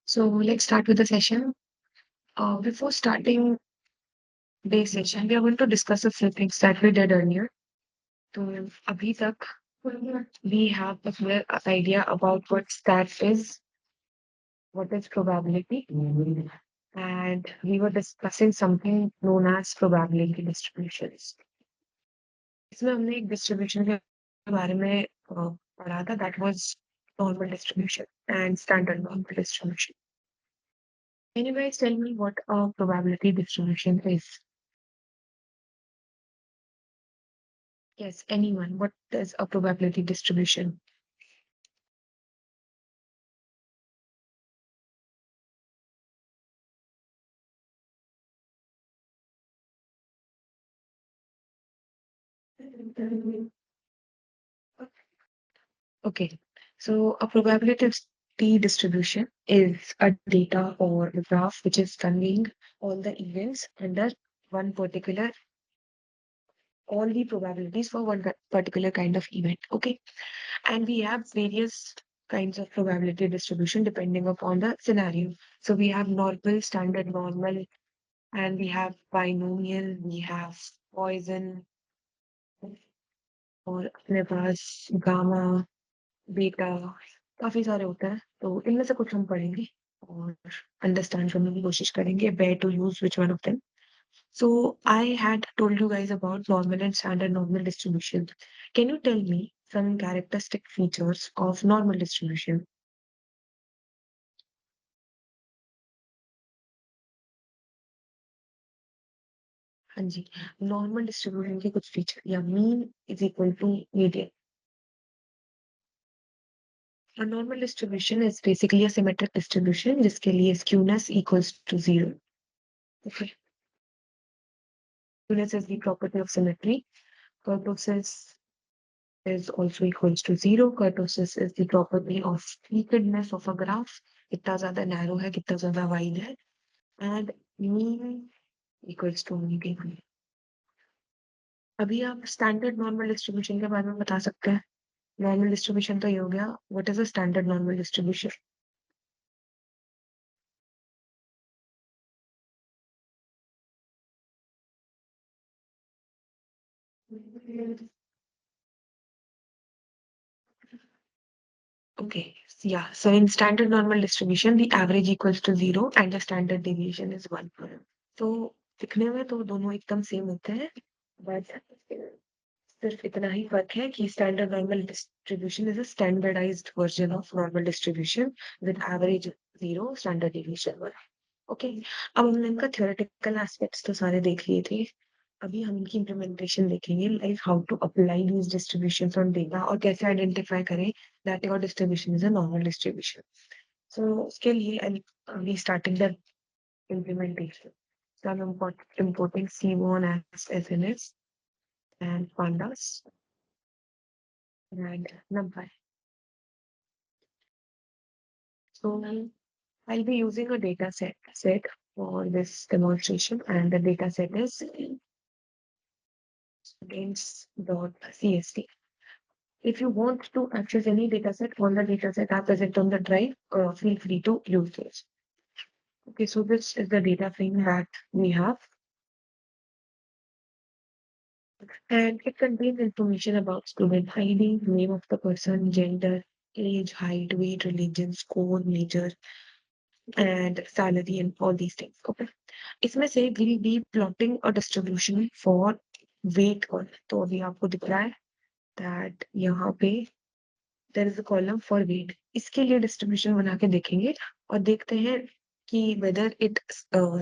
So let's start with the session. Before starting today's session, we are going to discuss a few things that we did earlier. So अभी तक we have a clear idea about what stat is, what is probability, and we were discussing something known as probability distributions. इसमें हमने एक distribution के बारे में पढ़ा था, that was normal distribution and standard normal distribution. Can you guys tell me what a probability distribution is? Yes, anyone. What is a probability distribution? Okay, so a probability distribution is a data or a graph which is conveying all the events under one particular, all the probabilities for one particular kind of event. Okay, and we have various kinds of probability distribution depending upon the scenario. So we have normal, standard normal, and we have binomial, we have Poisson, और अपने पास gamma, beta काफ़ी सारे होते हैं, तो इनमें से कुछ हम पढ़ेंगे और अंडरस्टैंड करने की कोशिश करेंगे, where to use which one of them. So I had told you guys about normal and standard normal distribution. Can you tell me some characteristic features of normal distribution? हाँ जी, नॉर्मल डिस्ट्रीब्यूशन के कुछ feature या mean is equal to median. A normal distribution is basically a symmetric distribution जिसके लिए skewness equals to 0. Okay. Skewness is the property of symmetry. Kurtosis is also equals to 0. Kurtosis is the property of sleekedness of a graph. कितना ज़्यादा narrow है, कितना ज़्यादा wide है. And mean equals to median. अभी आप standard normal distribution के बारे में बता सकते हैं. Normal distribution तो ये हो गया. What is a standard normal distribution? Okay, yeah. So in standard normal distribution, the average equals to 0 and the standard deviation is 1. तो दिखने में तो दोनों एकदम सेम होते हैं, बट सिर्फ इतना ही फर्क है कि standard normal distribution is a standardized version of normal distribution with average 0 standard deviation 1. Okay, अब हमने इनका थ्योरेटिकल एस्पेक्ट्स तो सारे देख लिए थे. अभी हम इनकी इम्प्लीमेंटेशन देखेंगे, like how to apply these distributions on data और कैसे आइडेंटिफाई करें that your distribution is a normal distribution. So उसके लिए I be starting the implementation. So I'm importing C1 as SNS and pandas and NumPy. So I'll be using a data set for this demonstration, and the data set is students.cst. If you want to access any data set on the data set are present on the drive, feel free to use this. Okay, so this is the data frame that we have, and it contains information about student ID, name of the person, gender, age, height, weight, religion, score, major, and salary, and all these things. Okay. इसमें से we'll be plotting a distribution for weight और तो अभी आपको दिख रहा है that यहाँ पे there is a column for weight. इसके लिए distribution बना के देखेंगे और देखते हैं कि whether it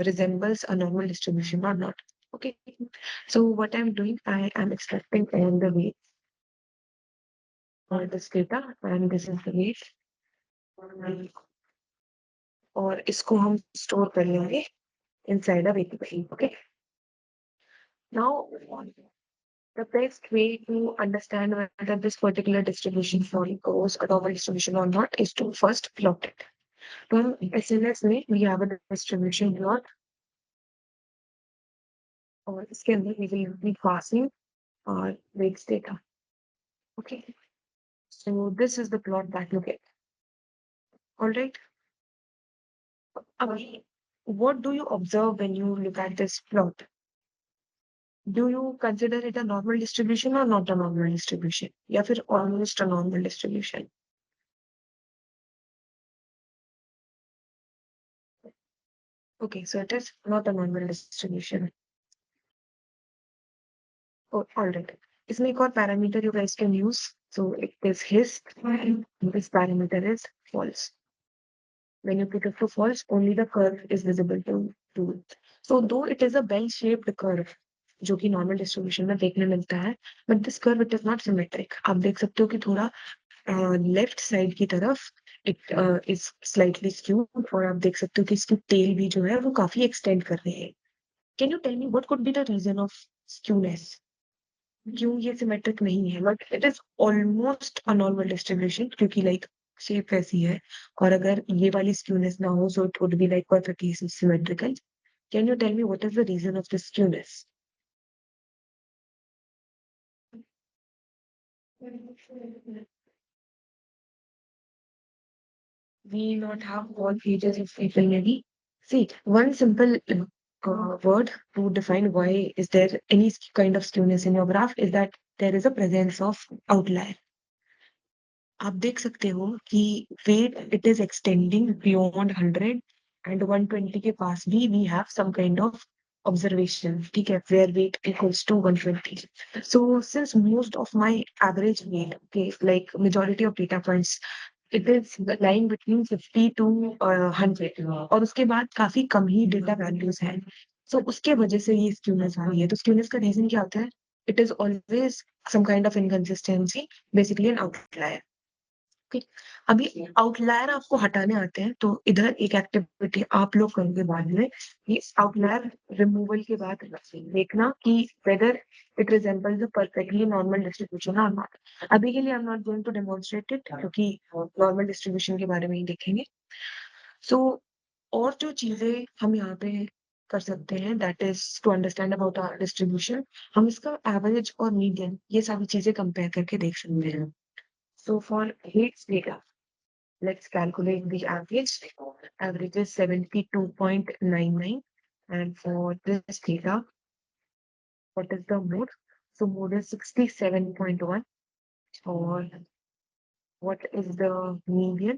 resembles a normal distribution or not. Okay. So what I'm doing, I am extracting all the weights for this data, and this is the weight. और इसको हम store कर लेंगे inside a variable. Okay. Now, the best way to understand whether this particular distribution follows a normal distribution or not is to first plot it. तो हम SNS में we have a distribution plot और इसके अंदर we will be passing our weights data. Okay. So this is the plot that you get. All right. अभी what do you observe when you look at this plot? Do you consider it a normal distribution or not a normal distribution? या फिर almost a normal distribution? Okay, so it is not a normal distribution. Oh, all right. इसमें एक और parameter you guys can use. So it is his. This parameter is false. When you put it to false, only the curve is visible to it. So though it is a bell-shaped curve, जो कि normal distribution में देखने मिलता है, but this curve it is not symmetric. आप देख सकते हो कि थोड़ा लेफ्ट साइड की तरफ इट इज स्लाइटली skewed और आप देख सकते हो कि इसकी टेल भी जो है वो काफी एक्सटेंड कर रही है. Can you tell me what could be the reason of skewness? क्यों ये सिमेट्रिक नहीं है? But it is almost a normal distribution क्योंकि लाइक शेप वैसी है. और अगर ये वाली स्क्यूनेस ना हो so it would be like perfectly symmetrical. Can you tell me what is the reason of this skewness? We not have all features of people maybe. See, one simple word to define why is there any kind of skewness in your graph is that there is a presence of outlier. आप देख सकते हो कि weight it is extending beyond 100 and 120 के पास भी we have some kind of observation, ठीक है, where weight equals to 120. So since most of my average weight, okay, like majority of data points, it is lying between 50 to 100 और उसके बाद काफी कम ही data values हैं. So उसके वजह से ये स्क्यूनेस आ रही है. तो स्क्यूनेस का रीजन क्या होता है? It is always some kind of inconsistency, basically an outlier. Okay. अभी आउटलायर आपको हटाने आते हैं तो इधर एक एक्टिविटी आप लोग करोगे बाद में. ये आउटलायर रिमूवल के बाद देखना कि whether it resembles a perfectly normal distribution और नॉट. अभी के लिए I am not going to demonstrate it क्योंकि नॉर्मल डिस्ट्रीब्यूशन के बारे में ही देखेंगे. सो और जो चीजें हम यहाँ पे कर सकते हैं that is to understand about our distribution. हम इसका एवरेज और मीडियन ये सारी चीजें कंपेयर करके देख सकते हैं. So for Higgs data, let's calculate the average. Average is 72.99. And for this data, what is the mode? So mode is 67.1. Or what is the median?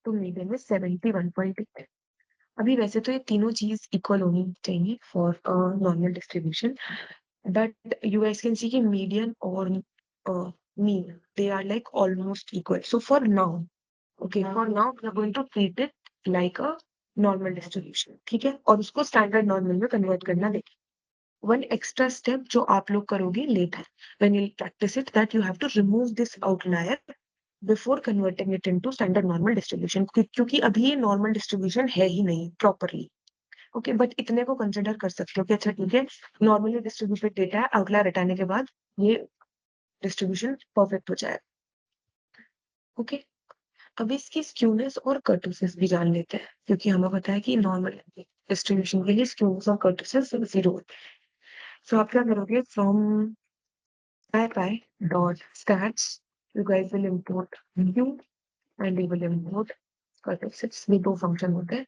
तो median is 71.8. अभी वैसे तो ये तीनों चीज इक्वल होनी चाहिए for normal distribution. But you guys can see कि median or mean, they are like almost equal. So for now, okay, for now we are going to treat it like a normal distribution. ठीक है, और उसको standard normal में convert करना देखिए. One extra step जो आप लोग करोगे letter when you practice it, that you have to remove this outlier before converting it into standard normal distribution. क्योंकि अभी ये normal distribution है ही नहीं properly. ओके, बट इतने को कंसिडर कर सकते हो कि अच्छा ठीक है, नॉर्मली डिस्ट्रीब्यूटेड डेटा है, आउटलायर हटाने के बाद ये डिस्ट्रीब्यूशन परफेक्ट हो जाए. ओके. अब इसकी स्क्यूनेस और कर्टोसिस भी जान लेते हैं क्योंकि हमें पता है कि नॉर्मल डिस्ट्रीब्यूशन के लिए स्क्यूनेस और कर्टोसिस 0 होते हैं. सो आप क्या करोगे? From scipy dot stats you guys will import mu and you will import kurtosis. ये दो फंक्शन होते हैं.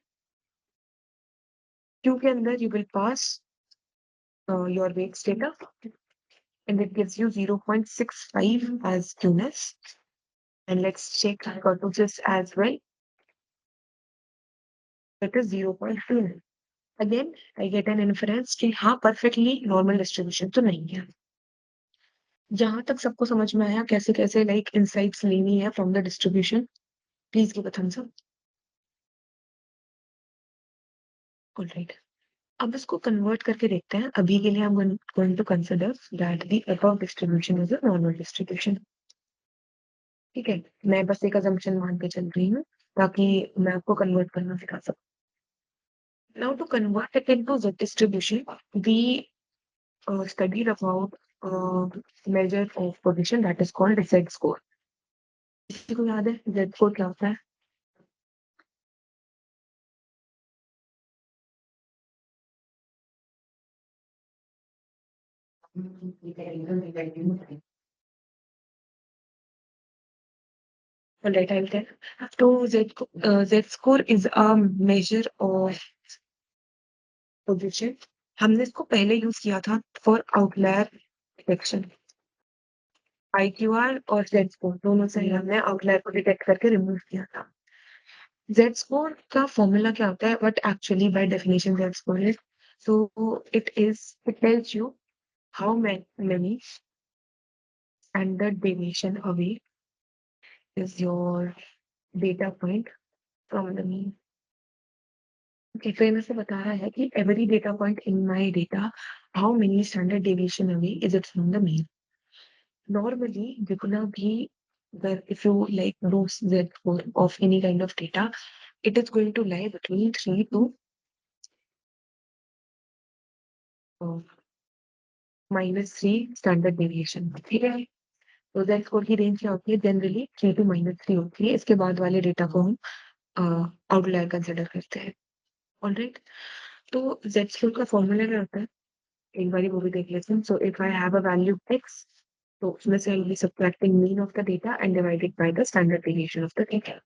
क्यू के अंदर you will pass your weights data and it gives you 0.65 as skewness. And let's check kurtosis as well. That is 0.2. Again, I get an inference कि हाँ perfectly normal distribution तो नहीं है. जहां तक सबको समझ में आया कैसे कैसे like insights लेनी है from the distribution, please give a thumbs up. Alright. अब इसको कन्वर्ट करके देखते हैं. अभी के लिए I'm going to consider that the above distribution is a normal distribution. ठीक है, मैं बस एक assumption मान के चल रही हूँ ताकि मैं आपको कन्वर्ट करना सिखा सकूं. Now to convert it into Z distribution, we studied about measure of position that is called Z score. किसी को याद है Z score क्या होता है? All right, I'll tell. So Z score is a measure of position. हमने इसको पहले यूज किया था फॉर आउटलायर डिटेक्शन. IQR और Z स्कोर दोनों से ही हमने आउटलायर को डिटेक्ट करके रिमूव किया था. Z score का फॉर्मूला क्या होता है? What actually by definition Z score is? So it tells you how many standard deviation away is your data point from the mean. Okay, तो ये मेरे से बता रहा है कि every data point in my data, how many standard deviation away is it from the mean? Normally, जितना भी if you like do Z score of any kind of data, it is going to lie between 3 to uh, -3 standard deviation. ठीक है. तो Z score की range क्या होती है? Generally 3 to -3 होती है. इसके बाद वाले डेटा को हम आउटलायर कंसिडर करते हैं. ऑलराइट. तो Z स्कोर का फॉर्मूला क्या होता है? एक बार वो भी देख लेते हैं. So if I have a value x, तो उसमें से I will be subtracting mean of the data and divided by the standard deviation of the data.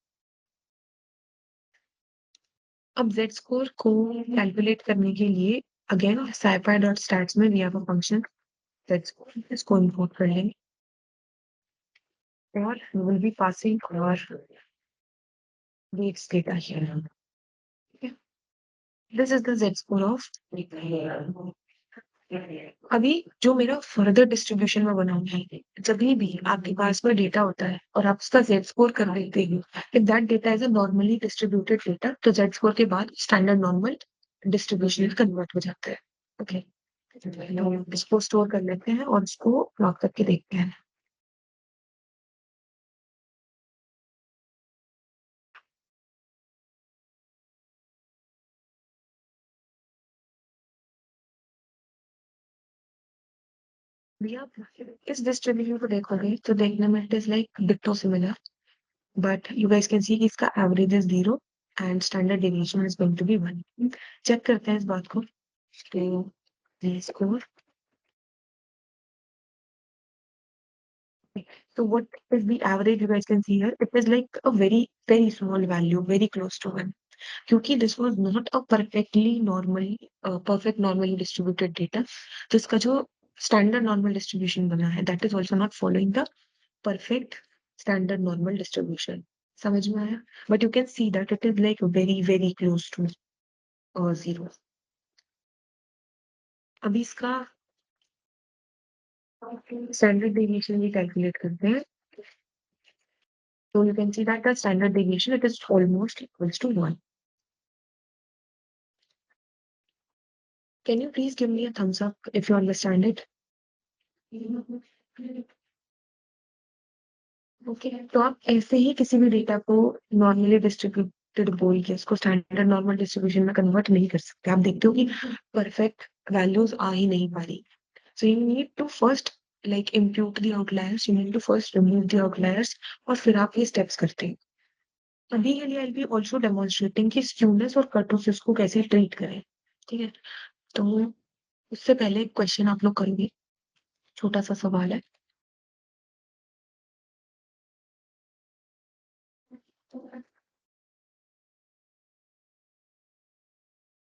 अब Z स्कोर को कैलकुलेट करने के लिए अगेन scipy.stats में we have a function Z score. इसको इंपोर्ट कर लेंगे और we will be passing our weights data here. Okay. This is the Z score of. अभी जो मेरा फर्दर डिस्ट्रीब्यूशन में बनाऊंगा, जब भी आपके पास में डेटा होता है और आप उसका Z स्कोर कर देते हो, if that data is a normally distributed data, तो Z स्कोर के बाद स्टैंडर्ड नॉर्मल डिस्ट्रीब्यूशन में कन्वर्ट हो जाता है. ओके. तो इसको स्टोर कर लेते हैं और इसको प्लॉट करके देखते हैं. भैया इस डिस्ट्रीब्यूशन को देखोगे तो देखने में it is like ditto similar, but you guys can see इसका average is 0 and standard deviation is going to be 1. Check करते हैं इस बात को. तो score. So what is the average you guys can see here? It is like a very small value, very close to 1. क्योंकि this was not a perfect normally distributed data. तो इसका जो standard normal distribution बना है, that is also not following the perfect standard normal distribution. समझ में आया? But you can see that it is like very close to 0. अभी इसका स्टैंडर्ड डेविएशन भी कैलकुलेट करते हैं. So you can see that the standard deviation, it is almost equals to 1. Can you please give me a thumbs up if you understand it? Okay. तो आप ऐसे ही किसी भी डेटा को नॉर्मली डिस्ट्रीब्यूटेड बोल के उसको स्टैंडर्ड नॉर्मल डिस्ट्रीब्यूशन में कन्वर्ट नहीं कर सकते. आप देखते हो कि परफेक्ट वैल्यूज आ ही नहीं पा रही. So you need to first like impute the outliers, you need to first remove the outliers और फिर आप ये स्टेप्स करते हैं. अभी के लिए आई बी ऑल्सो डेमोन्स्ट्रेटिंग कि स्क्यूनेस और कर्टोसिस को कैसे ट्रीट करें. ठीक है. तो उससे पहले एक क्वेश्चन आप लोग करोगे. छोटा सा सवाल है.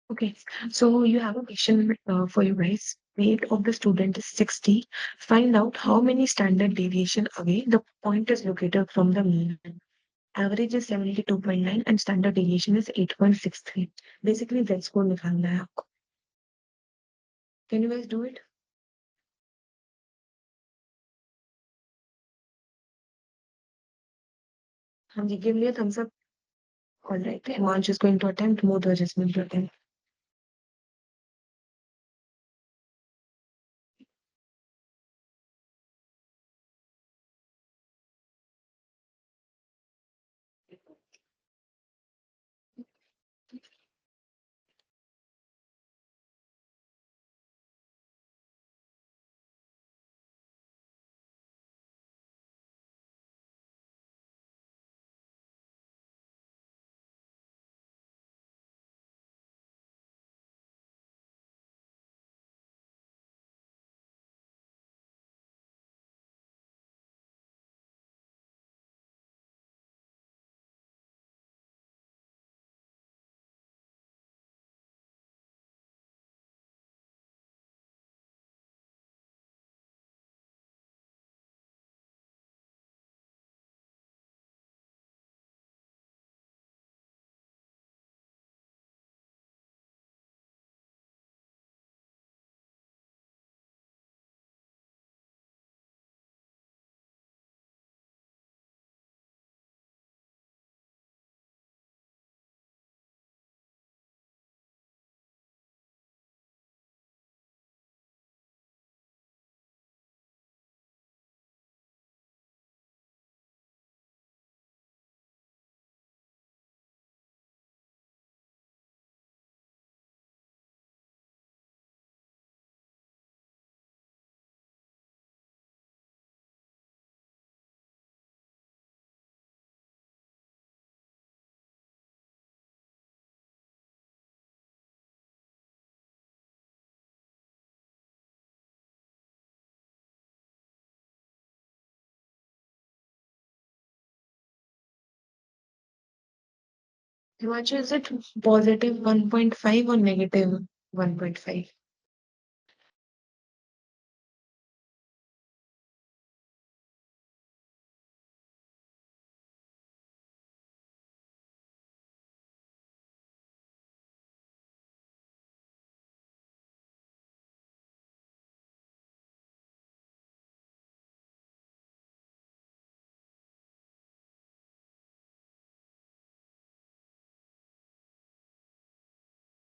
Okay, so you have a question for you guys. Weight of the student is 60. Find out how many standard deviation away the point is located from the mean. Average is 72.9 and standard deviation is 8.63. Basically, Z score निकालना है आपको. Can you guys do it? हाँ जी, give me a thumbs up. All right, Himansh is going to attempt, Modhaj is going to attempt. Himanshu, is it positive 1.5 or negative 1.5?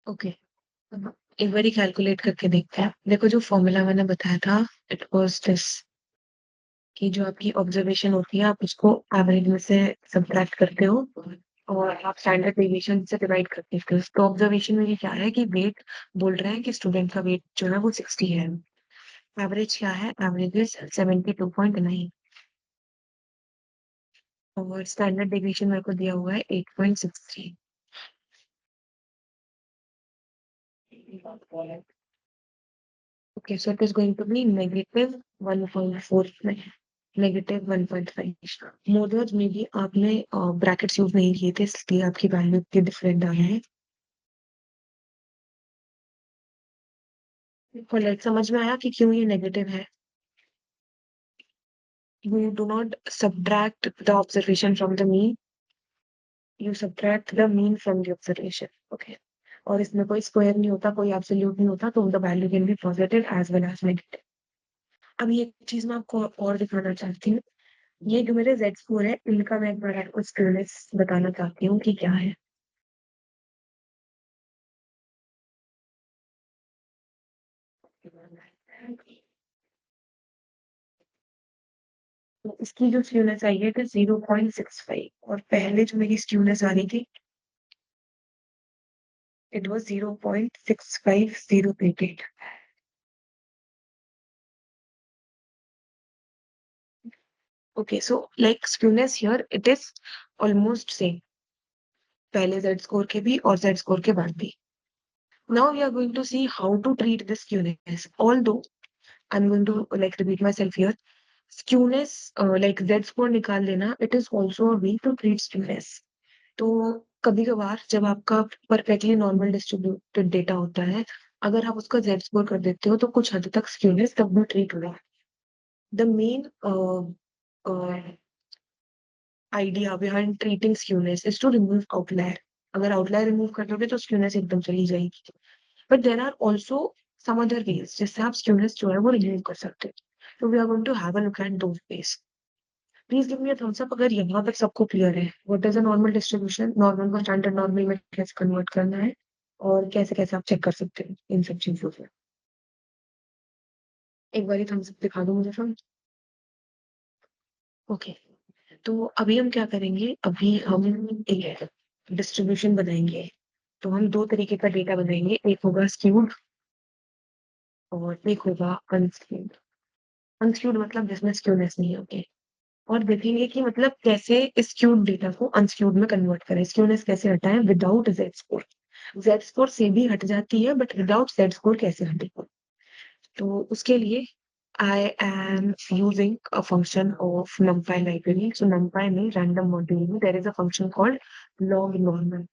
Okay, एक बार calculate करके देखते हैं। देखो, जो फॉर्मूला मैंने बताया था, इट वाज दिस, कि जो आपकी ऑब्जर्वेशन होती है आप उसको एवरेज में से सब्ट्रैक्ट करते हो और आप स्टैंडर्ड डेविएशन से डिवाइड कर देते हो। तो ऑब्जर्वेशन में ये क्या है कि वेट बोल रहे हैं कि स्टूडेंट का वेट जो है वो 60 है। एवरेज क्या है? एवरेज इज 72.9 और स्टैंडर्ड डेविएशन मेरे को दिया हुआ है 8.63। Okay, so it is going to be negative 1.49, negative 1.5। मोडर्स में भी आपने ब्रैकेट्स यूज नहीं किए थे, इसलिए आपकी वैल्यू के डिफरेंट आ रहे हैं। और लाइक समझ में आया कि क्यों ये नेगेटिव है? You do not subtract the observation from the mean, you subtract the mean from the observation. Okay, और इसमें कोई स्क्वायर नहीं होता, कोई एब्सोल्यूट नहीं होता, तो the value can be positive as well as negative. अब ये चीज मैं आपको और दिखाना चाहती हूँ। ये जो मेरे Z स्कोर है, इनका मैं एक बार आपको स्क्रीनलेस बताना चाहती हूँ कि क्या है। तो इसकी जो स्क्यूनेस आई है 0.65 और पहले जो मेरी स्क्यूनेस आ रही थी it was 0.65088। Okay, so like skewness here it is almost same, पहले Z स्कोर के भी और Z स्कोर के बाद भी। Now we are going to see how to treat this skewness, although I am going to like repeat myself here. Skewness like Z score निकाल लेना, it is also a way to treat skewness. तो कभी कभार जब आपका perfectly normal distributed data होता है, अगर आप उसका Z स्कोर कर देते हो तो कुछ हद तक स्क्यूनेस तब भी ट्रीट होगा। The main idea behind treating skewness is to remove outlier. अगर आउटलायर रिमूव कर दोगे तो स्क्यूनेस एकदम चली जाएगी। But there are also some other ways जिससे आप स्क्यूनेस जो है वो रिमूव कर सकते हो। तो we are going to have a look at those ways. Please give me a thumbs up अगर यहाँ तक सबको क्लियर है। What is a normal distribution, normal को स्टैंडर्ड नॉर्मल में कैसे कन्वर्ट करना है और कैसे कैसे आप चेक कर सकते हैं इन सब चीजों से। एक बार थम्स अप दिखा दो मुझे फ्रेंड। ओके, तो अभी हम क्या करेंगे, अभी हम एक डिस्ट्रीब्यूशन बनाएंगे। तो हम दो तरीके का डेटा बनाएंगे, एक होगा स्क्यूड और एक होगा अनस्क्यूड। अनस्क्यूड मतलब जिसमें स्क्यूनेस नहीं होती। और देखेंगे कि मतलब कैसे स्क्यूड डेटा को अनस्क्यूड में कन्वर्ट करें, स्क्यूनेस कैसे हटाएं without Z score. Z score से भी हट जाती है बट विदाउट Z स्कोर कैसे हटेगा। तो उसके लिए I am using a function of numpy library. So numpy में रैंडम मॉड्यूल में there is a function called log normal.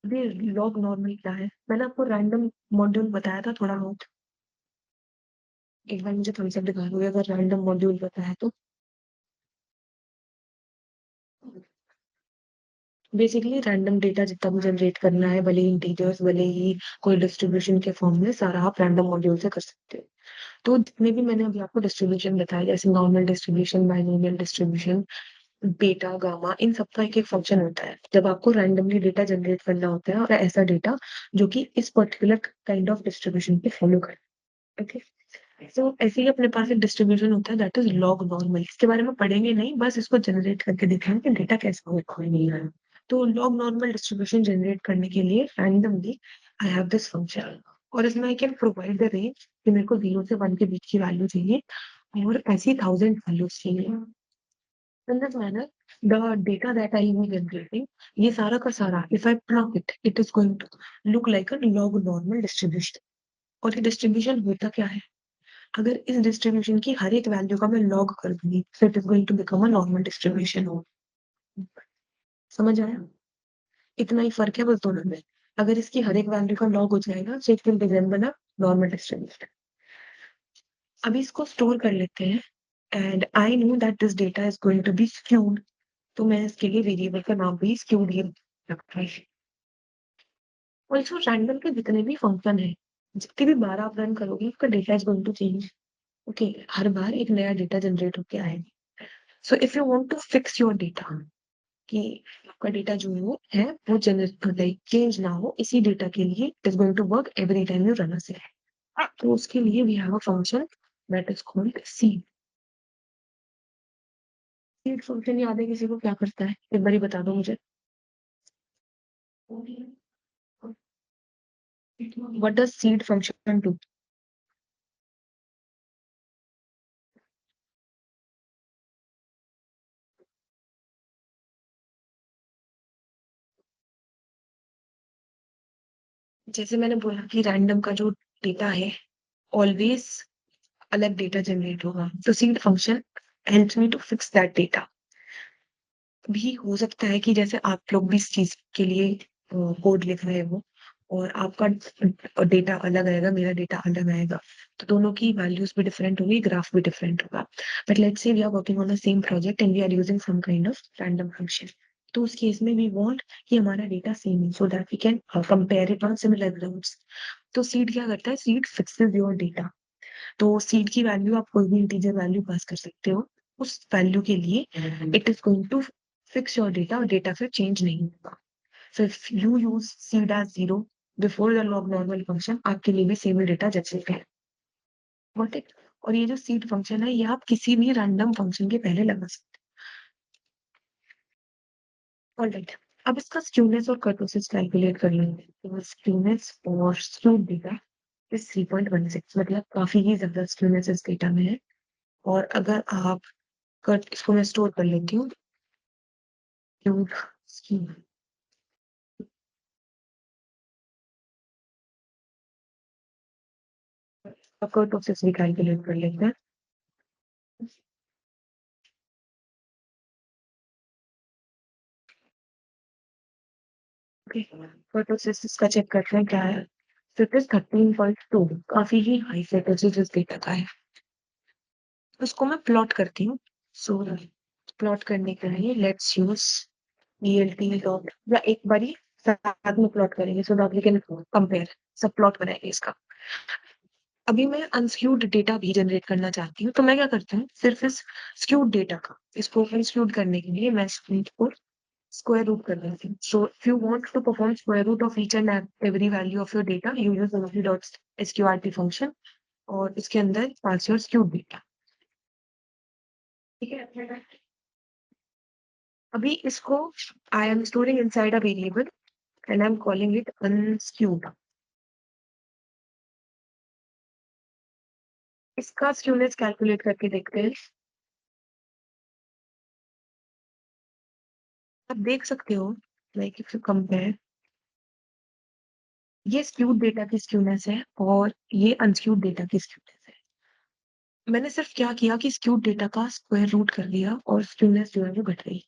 अभी लॉग नॉर्मल क्या है? मैंने आपको रैंडम मॉड्यूल बताया था थोड़ा बहुत। एक बार मुझे थम्स अप दिखा दोगे अगर रैंडम मॉड्यूल बताया तो। बेसिकली रैंडम डेटा जितना भी जनरेट करना है, भले ही इंटीजर्स भले ही कोई डिस्ट्रीब्यूशन के फॉर्म में, सारा आप रैंडम मॉड्यूल से कर सकते हो। तो जितने भी मैंने अभी आपको डिस्ट्रीब्यूशन बताया, जैसे normal distribution, binomial distribution, beta, gamma, इन सब का एक एक फंक्शन होता है जब आपको रैंडमली डेटा जनरेट करना होता है, और ऐसा डेटा जो कि इस पर्टिकुलर काइंड ऑफ डिस्ट्रीब्यूशन पे फॉलो करे। ओके, तो ऐसे ही अपने पास एक डिस्ट्रीब्यूशन होता है दैट इज लॉग नॉर्मल। इसके बारे में पढ़ेंगे नहीं, बस इसको जनरेट करके देखेंगे कि डेटा कैसे होगा। तो लॉग नॉर्मल डिस्ट्रीब्यूशन जनरेट करने के लिए randomly I have this function, और इसमें I can provide the range कि मेरे को 0 से 1 के बीच की वैल्यू चाहिए और ऐसी 1000 वैल्यूज चाहिए। In this manner, the data that I will be generating, ये सारा का सारा, if I plug it, it is going to look like a log normal distribution। और ये डिस्ट्रीब्यूशन होता क्या है? अगर इस डिस्ट्रीब्यूशन की हर एक वैल्यू का मैं लॉग कर दूंगी, so it is going to become a normal distribution। समझ आया? इतना ही फर्क है बस दोनों में। अगर इसकी हर एक वैल्यू का लॉग हो जाएगा तो it will resemble a normal distribution. अभी इसको स्टोर कर लेते हैं and I know that this data is going to be skewed, तो मैं इसके लिए वेरिएबल का नाम भी स्क्यूड ही रखता है। ऑल्सो रैंडम के जितने भी फंक्शन है, जितनी भी बार आप रन करोगे आपका data is going to change. Okay, हर बार एक नया डेटा जनरेट होके आएगा। So if you want to fix your data कि आपका डेटा जो है वो जनरेट लाइक चेंज ना हो, इसी डेटा के लिए it is going to work every time you run a cell. तो उसके लिए we have a function that is called seed. Seed function याद है किसी को, क्या करता है एक बार ही बता दो मुझे। What does seed function do? जैसे मैंने बोला कि रैंडम का जो डेटा है ऑलवेज अलग डेटा जनरेट होगा, तो seed function helps me to fix that data. भी हो सकता है कि जैसे आप लोग भी इस चीज के लिए कोड लिख रहे हो और आपका डेटा अलग आएगा, मेरा डेटा अलग आएगा, तो दोनों की वैल्यूज भी डिफरेंट होगी, ग्राफ भी डिफरेंट होगा। But let's say we are working on the same project and we are using some kind of random function. तो उस केस में वी वांट कि हमारा डेटा सेम है so that we can compare it on similar grounds. तो seed क्या करता है, सीड फिक्सेस योर डेटा। तो सीड की वैल्यू आप कोई भी इंटीजर वैल्यू पास कर सकते हो, उस वैल्यू के लिए it is going to fix your data और डेटा फिर चेंज नहीं होगा। So if you use seed as zero before the log normal function, आपके लिए भी सेम डेटा जनरेट है। Got it? और ये जो सीड फंक्शन है ये आप किसी भी रैंडम फंक्शन के पहले लगा सकते हो। ऑलराइट, अब इसका स्क्यूनेस और कर्टोसिस कैलकुलेट कर लेंगे। तो स्क्यूनेस और स्क्यूड डेटा इस 3.16, मतलब काफी ही ज्यादा स्क्यूनेस इस डेटा में है। और अगर आप कट इसको मैं स्टोर कर लेती हूँ, क्यूब स्क्यूब कर्टोसिस भी कैलकुलेट कर लेते हैं। ओके, कर्टोसिस इसका चेक करते हैं क्या है। तो इट इज 13.2, काफी ही हाई कर्टोसिस इस डेटा का है। उसको मैं प्लॉट करती हूँ। सो प्लॉट करने के लिए लेट्स यूज ELT डॉट, या एक बारी साथ में प्लॉट करेंगे so that we can compare. Subplot बनाएंगे इसका। अभी मैं अनस्क्यूड डेटा भी जनरेट करना चाहती हूँ, तो मैं क्या करती हूँ, सिर्फ इस स्क्यूड डेटा का इसको अनस्क्यूड करने के लिए मैं इसको स्क्वायर रूट कर देती हूँ। So if you want to perform square root of each and every value of your data, you use dot SQRT function और इसके अंदर पास योर स्क्यूड डेटा। ठीक है, अभी इसको I am storing inside a variable and I am calling it unskewed. इसका skewness calculate करके देखते हैं। आप देख सकते हो, लाइक इफ यू कंपेयर, ये स्क्यूड डेटा की स्क्यूनेस है और ये अनस्क्यूड डेटा की स्क्यूनेस है। मैंने सिर्फ क्या किया कि स्क्यूड डेटा का स्क्वायर रूट कर दिया और स्क्यूनेस जो है वो घट गई।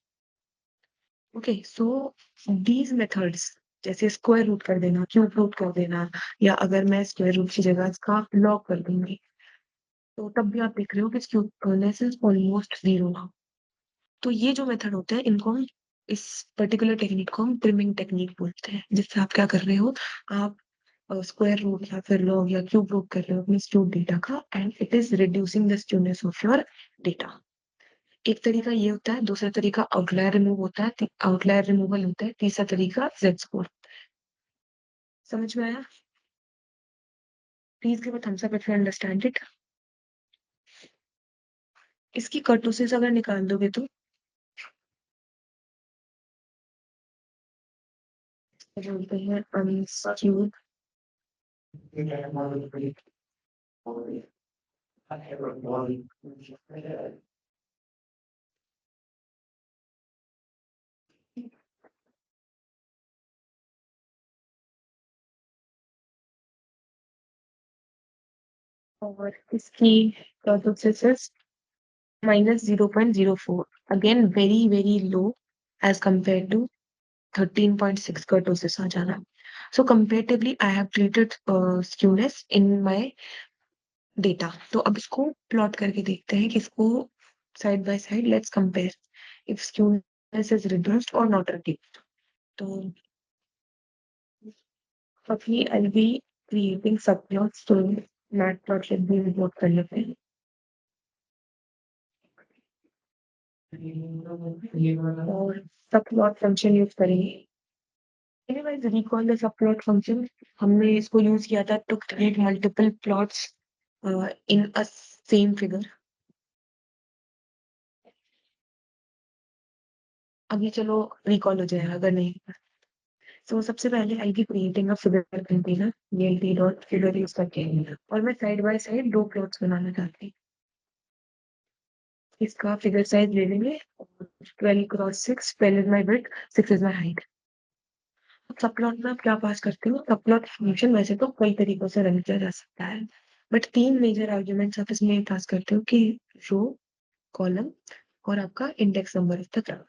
ओके, सो दीज मेथड्स, जैसे स्क्वायर रूट कर देना, क्यूब रूट कर देना, या अगर मैं स्क्वायर रूट की जगह इसका लॉग कर दूंगी, तो तब भी आप देख रहे हो कि skewness is almost zero now. तो ये जो मेथड होते हैं इनको हम, इस पर्टिकुलर टेक्निक को हम प्रिमिंग टेक्निक बोलते हैं, जिससे आप क्या कर रहे हो, आप स्क्वायर रूट या फिर लॉग या क्यूब रूट कर रहे हो अपने स्क्यूड डेटा का and it is reducing the skewness of your data. एक तरीका ये होता है, दूसरा तरीका आउटलायर रिमूव होता है, आउटलायर रिमूवल होता है, तीसरा तरीका जेड स्कोर। समझ में आया? Please give a thumbs up if you understand it. इसकी कर्टोसिस अगर निकाल दोगे तो बोलते हैं अनस्क्यूड। और इसकी kurtosis -0.04, again very very low as compared to 13.6 kurtosis आ जाना। So comparatively I have treated skewness in my data. तो अब इसको प्लॉट करके देखते हैं कि इसको side by side let's compare if skewness is reduced और नॉट रिड्यूस्ड। तो अभी आई बी क्रिएटिंग सबप्लॉट्स, तो मैटप्लॉटलिब भी रिपोर्ट कर लेते हैं। और सबप्लॉट फंक्शन यूज करेंगे। Anyways, recall the subplot function. हमने इसको यूज किया था to create multiple plots in a same figure. अभी चलो रिकॉल हो जाएगा अगर नहीं। तो सबसे पहले I be creating a figure container elt dot figure use करके, और मैं साइड बाय साइड दो प्लॉट्स बनाना चाहती हूँ। इसका फिगर साइज ले लेंगे 12x6, 12 is my width, 6 is my height. Subplot में आप क्या पास करते हो? सब प्लॉट फंक्शन वैसे तो कई तरीकों से रन किया जा सकता है, बट तीन मेजर आर्ग्यूमेंट्स आप इसमें पास करते हो कि रो, कॉलम और आपका index number of the graph.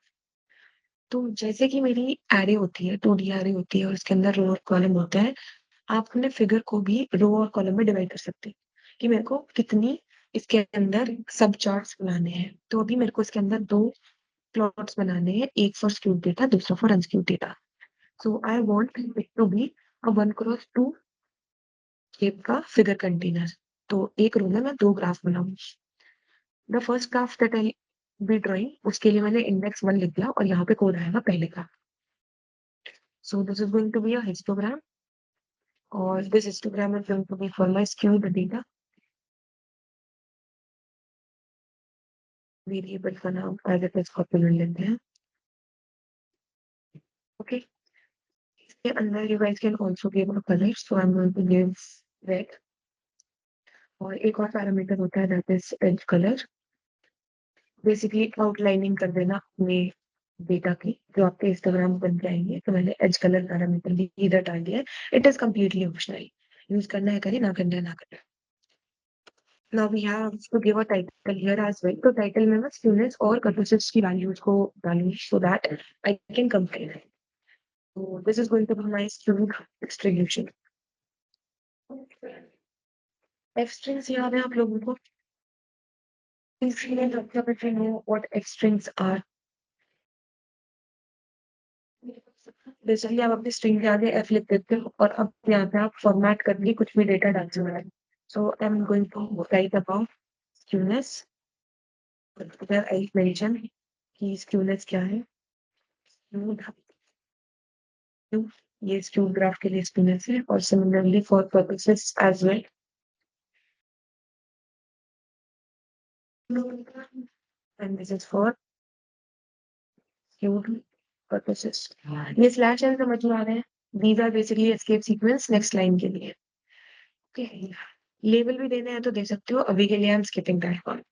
तो जैसे कि मेरी एरे होती है, 2D एरे होती है और उसके अंदर रो और कॉलम होते हैं, आप अपने फिगर को भी रो और कॉलम में डिवाइड कर सकते हैं कि मेरे को कितनी इसके अंदर सब चार्ट्स बनाने हैं। तो अभी मेरे को इसके अंदर दो प्लॉट्स बनाने हैं, एक फॉर स्क्यूड डेटा, दूसरा for unskewed data. So I want it to be a 1x2 shape का फिगर कंटेनर। तो एक रो में मैं दो ग्राफ बनाऊंगी। The first graph that I be drawing, उसके लिए मैंने इंडेक्स 1 लिख दिया और यहाँ पे कोड आएगा पहले का। So this is going to be a histogram, और this histogram is going to be for my skewed data. Variable का नाम एज इट इज कॉपी कर लेते हैं। ओके, इसके अंदर you guys can also give a colour, so I am going to give red. और एक और पैरामीटर होता है that is edge colour. Basically outlining कर देना अपने डेटा की, जो आपके इंस्टाग्राम बन जाएंगे। तो मैंने एज कलर पैरामीटर भी इधर डाल दिया है। It is completely optional, use करना है करें, ना करना है ना करें। Now we have to give a title here as well. तो टाइटल में मैं स्टूडेंट्स और कर्टोसिस की वैल्यूज को डालूंगी so that I can compare. तो this is going to be my student distribution. F strings याद है आप लोगों को? इसलिए know what F strings are. Basically आप अपनी स्ट्रिंग के आगे एफ लिख देते हो और अब यहाँ पे आप फॉर्मेट करके कुछ भी डेटा डाल सकते हैं। So I am going to write about skewness. I mention कि स्क्यूनेस क्या है। ये स्क्यूड ग्राफ के लिए स्क्यूनेस है, और similarly for purposes as well. And this is for skewed purposes. ये स्लैश एन समझ में आ रहे हैं? These are basically escape sequence next line के लिए। ओके, लेबल भी देने हैं तो दे सकते हो, अभी के लिए I am skipping that one.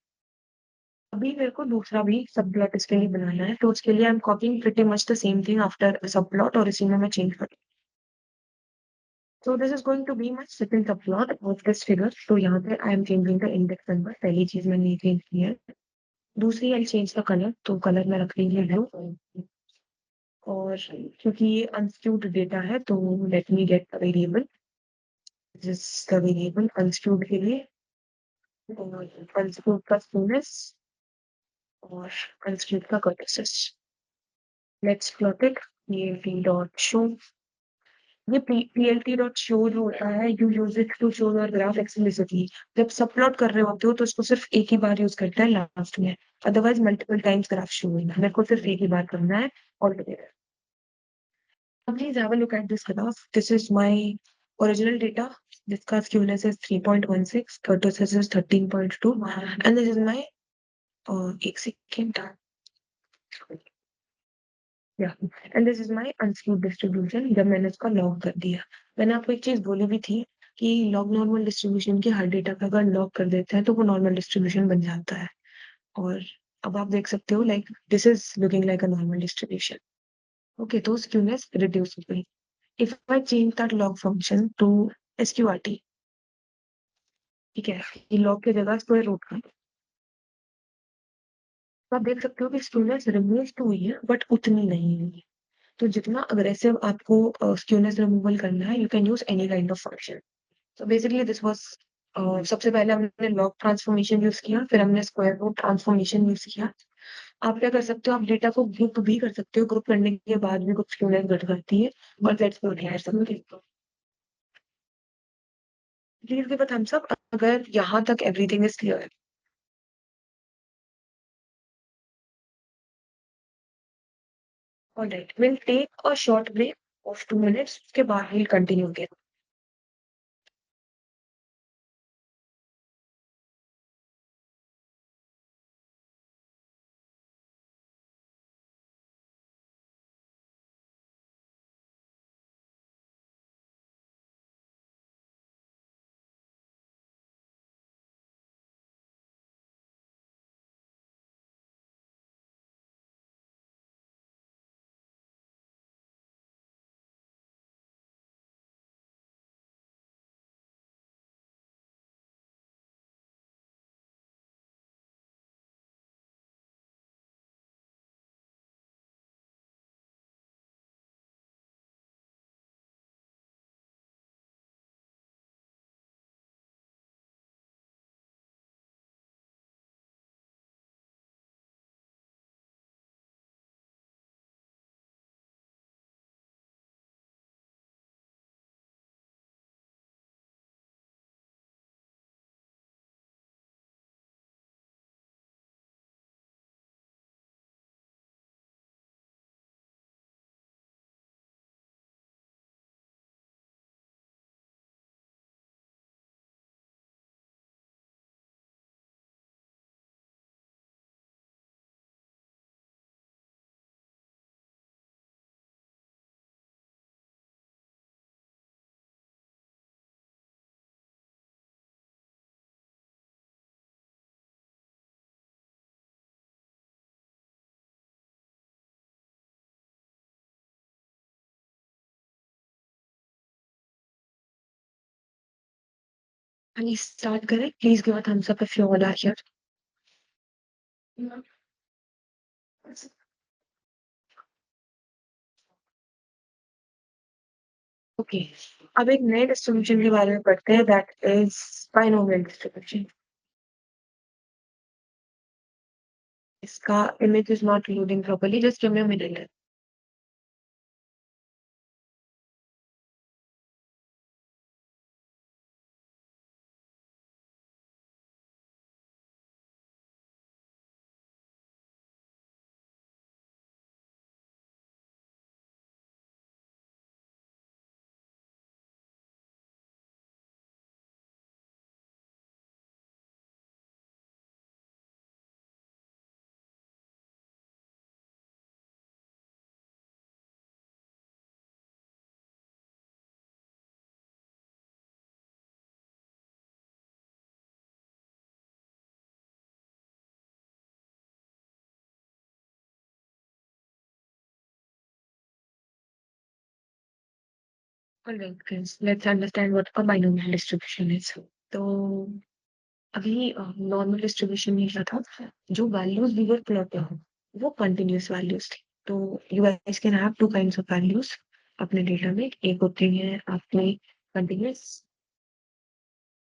अभी मेरे को दूसरा भी सब प्लॉट इसके लिए बनाना है, तो उसके लिए I am copying pretty much the same thing after subplot, और इसी में मैं चेंज कर। So this is going to be my second subplot of this figure. तो यहाँ पे I am changing the index number, पहली चीज मैंने ये चेंज की है। दूसरी आई चेंज द कलर, तो कलर में रख रही है ब्लू। और क्योंकि ये अनस्क्यूड डेटा है तो let me get the variable. This is the variable unskewed के लिए, अनस्क्यूड का स्मूथनेस और अनस्क्यूड का kurtosis. Let's plot it. plt dot show. ये plt डॉट शो जो होता है, you use it to show your graph explicitly. जब सब प्लॉट कर रहे होते हो तो इसको सिर्फ एक ही बार यूज करते हैं लास्ट में, otherwise multiple times graph show होगा। मेरे को सिर्फ एक ही बार करना है all together. Please have a look at this graph. This is my original data जिसका skewness is 3.16, kurtosis is 13.2, and this is my एक सेकेंड, या and this is my unskewed distribution. जब मैंने इसका लॉग कर दिया, मैंने आपको एक चीज बोली भी थी कि लॉग नॉर्मल डिस्ट्रीब्यूशन के हर डेटा का अगर लॉग कर देते हैं तो वो नॉर्मल डिस्ट्रीब्यूशन बन जाता है। और अब आप देख सकते हो like this is looking like a normal distribution. Okay, तो स्क्यूनेस रिड्यूस हो गई। If I change that log function to SQRT, ठीक है, ये लॉग की जगह स्क्वायर रूट का, तो आप देख सकते हो कि स्क्यूनेस रिमूव तो हुई है बट उतनी नहीं हुई है। तो जितना अग्रेसिव आपको स्क्यूनेस रिमूवल करना है, you can use any kind of function. तो बेसिकली दिस वाज सबसे पहले हमने लॉग ट्रांसफॉर्मेशन यूज किया, फिर हमने स्क्वायर रूट ट्रांसफॉर्मेशन यूज किया। आप क्या कर सकते हो, आप डेटा को ग्रुप भी कर सकते हो, ग्रुप करने के बाद भी कुछ स्क्यूनेस घट करती है, और लेट्स गो कर सकते हो। Please give a thumbs up अगर यहाँ तक everything is clear. Alright, will take a short break of 2 minutes, उसके बाद will continue again. Please start करें, please give a thumbs up if you all are here. Okay, अब एक नए distribution के बारे में पढ़ते हैं, दैट इज बाइनोमियल डिस्ट्रीब्यूशन। इसका image is not loading properly, just give me a minute. Alright guys, let's understand what a binomial distribution is. तो अभी नॉर्मल डिस्ट्रीब्यूशन में क्या था, जो वैल्यूज वी वर प्लॉटिंग वो कंटिन्यूअस वैल्यूज थी। तो you guys can have two kinds of values अपने डेटा में, एक होती है आपकी कंटिन्यूअस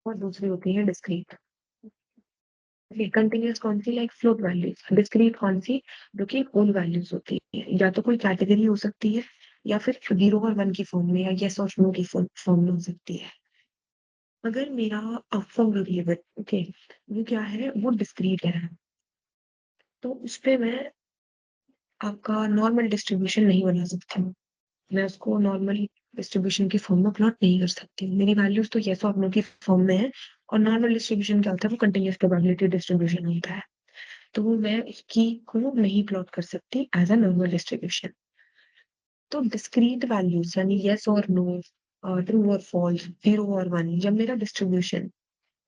और दूसरी होती है डिस्क्रीट। कंटिन्यूअस कौन सी, लाइक फ्लोट वैल्यूज, डिस्क्रीट कौन सी, जो कि होल वैल्यूज होती है, या तो कोई कैटेगरी हो सकती है, या फिर 0 और 1 की फॉर्म में, या येस और नो की फॉर्म में हो सकती है। अगर मेरा फॉर्म वेरिएबल, ओके, वो क्या है, वो डिस्क्रीट है, तो उस पे मैं आपका नॉर्मल डिस्ट्रीब्यूशन नहीं बना सकती हूँ। मैं उसको नॉर्मल डिस्ट्रीब्यूशन की फॉर्म में प्लॉट नहीं कर सकती। मेरी वैल्यूज तो येस और नो की फॉर्म में है, और नॉर्मल डिस्ट्रीब्यूशन क्या होता है, वो कंटिन्यूअस प्रोबेबिलिटी डिस्ट्रीब्यूशन होता है। तो मैं उसकी को नहीं प्लॉट कर सकती एज अ नॉर्मल डिस्ट्रीब्यूशन। तो डिस्क्रीट वैल्यूज यानी येस और नो, ट्रू और फॉल्स, 0 और 1, जब मेरा डिस्ट्रीब्यूशन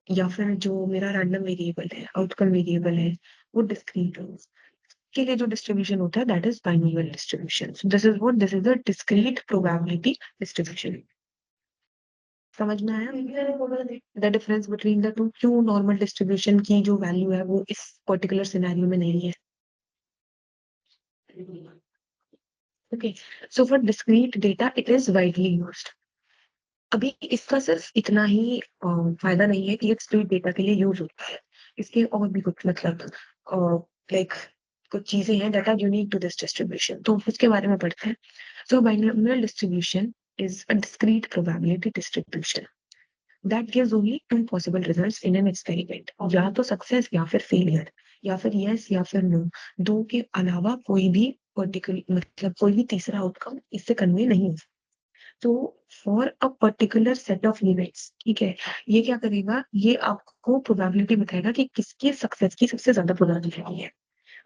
या फिर जो मेरा रैंडम वेरिएबल है, आउटकम वेरिएबल है, वो डिस्क्रीट हो, के लिए जो डिस्ट्रीब्यूशन होता है that is binomial distribution. So this is a discrete probability distribution. समझ में आया the difference between the two, क्यों नॉर्मल डिस्ट्रीब्यूशन की जो वैल्यू है वो इस पर्टिकुलर सिनेरियो में नहीं है। Okay, so for discrete data it is widely used. अभी इसका सिर्फ इतना ही फायदा नहीं है कि ये डिस्क्रीट डेटा के लिए यूज होता है, इसके और भी कुछ मतलब लाइक कुछ चीजें हैं that are unique to this distribution, तो उसके बारे में पढ़ते हैं। So binomial distribution is a discrete probability distribution that gives only two possible results in an experiment, या तो सक्सेस या फिर फेलियर, या फिर यस या फिर नो, दो के अलावा कोई भी पर्टिकुलर मतलब कोई भी तीसरा आउटकम इससे कन्वे नहीं हो। तो for a particular set of events, ठीक है, ये क्या करेगा, ये आपको प्रोबेबिलिटी बताएगा कि किसके सक्सेस की सबसे ज्यादा प्रोबेबिलिटी है।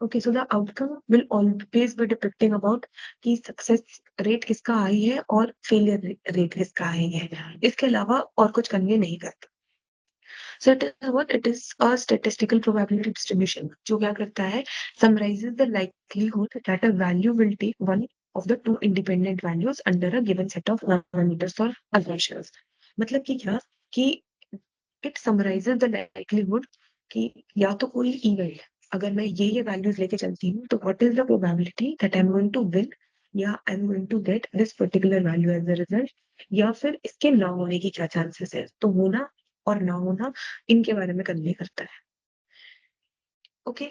Okay, so the outcome will always be depicting about कि सक्सेस रेट किसका आई है और फेलियर रेट किसका आई है, इसके अलावा और कुछ कन्वे नहीं करता। सो it is what, it is a statistical probability distribution, जो क्या करता है, summarises the likelihood that a value will take one of the two independent values under a given set of parameters or assumptions। मतलब कि क्या, कि it summarises the likelihood कि या तो कोई इवेंट, अगर मैं ये वैल्यूज लेके चलती हूँ तो what is the probability that I am going to win, या I am going to get this particular value as a result, या फिर इसके ना होने की क्या चांसेस है, तो होना और ना होना इनके बारे में कन्वे करता है। Okay,